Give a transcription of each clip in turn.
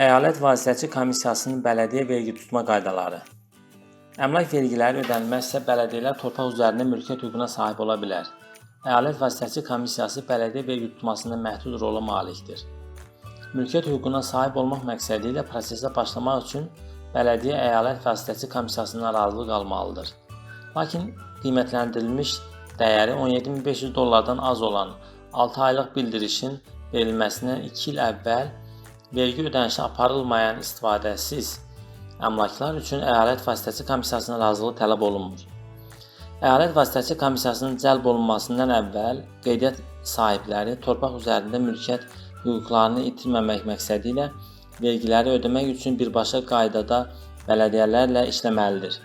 Əyalət vasitəçi komissiyasının bələdiyyə vergi tutma qaydaları. Əmlak vergiləri ödənilməzsə, bələdiyyələr torpaq üzərində mülkiyyət hüququna sahib ola bilər. Əyalət vasitəçi komissiyası bələdiyyə vergi tutmasında məhdud rola malikdir. Mülkiyyət hüququna sahib olmaq məqsədi ilə prosesə başlamaq üçün bələdiyyə əyalət vasitəçi komissiyasından razılıq almalıdır. Lakin qiymətləndirilmiş dəyəri $17.500-dan az olan 6 aylıq bildirişin verilməsindən 2 il əvvəl vergi ödənişi aparılmayan istifadəsiz əmlaklar üçün əyalət vasitəçi komissiyasına razılıq tələb olunmur. Əyalət vasitəçi komissiyasının cəlb olunmasından əvvəl qeydiyyat sahibləri torpaq üzərində mülkiyyət hüquqlarını itirməmək məqsədi ilə vergiləri ödəmək üçün birbaşa qaydada bələdiyyələrlə işləməlidir.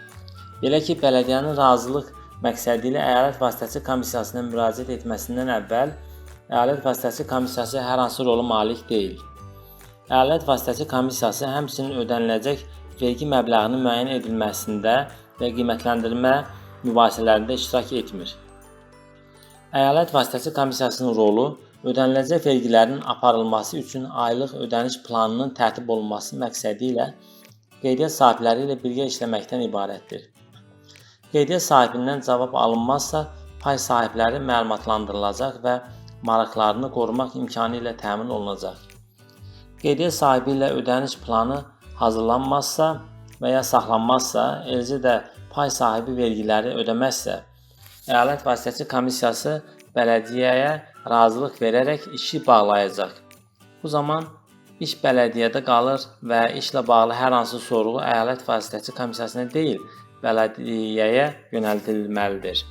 Belə ki, bələdiyyənin razılıq məqsədi ilə əyalət vasitəçi komissiyasına müraciət etməsindən əvvəl əyalət vasitəçi komissiyası hər hansı rola malik deyil. Əyalət vasitəçi komissiyası həmçinin ödəniləcək vergi məbləğinin müəyyən edilməsində və qiymətləndirmə mübahisələrində iştirak etmir. Əyalət vasitəçi komissiyasının rolu ödəniləcək vergilərin aparılması üçün aylıq ödəniş planının tərtib olunması məqsədi ilə qeydiyyat sahibləri ilə birgə işləməkdən ibarətdir. Qeydiyyat sahibindən cavab alınmazsa, pay sahibləri məlumatlandırılacaq və maraqlarını qorumaq imkanı ilə təmin olunacaq. Qeydiyyat sahibi ilə ödəniş planı hazırlanmazsa və ya saxlanmazsa, eləcə də pay sahibi vergiləri ödəməzsə, əyalət vasitəçi komissiyası bələdiyyəyə razılıq verərək işi bağlayacaq. Bu zaman iş bələdiyyədə qalır və işlə bağlı hər hansı sorğu əyalət vasitəçi komissiyasına deyil, bələdiyyəyə yönəldilməlidir.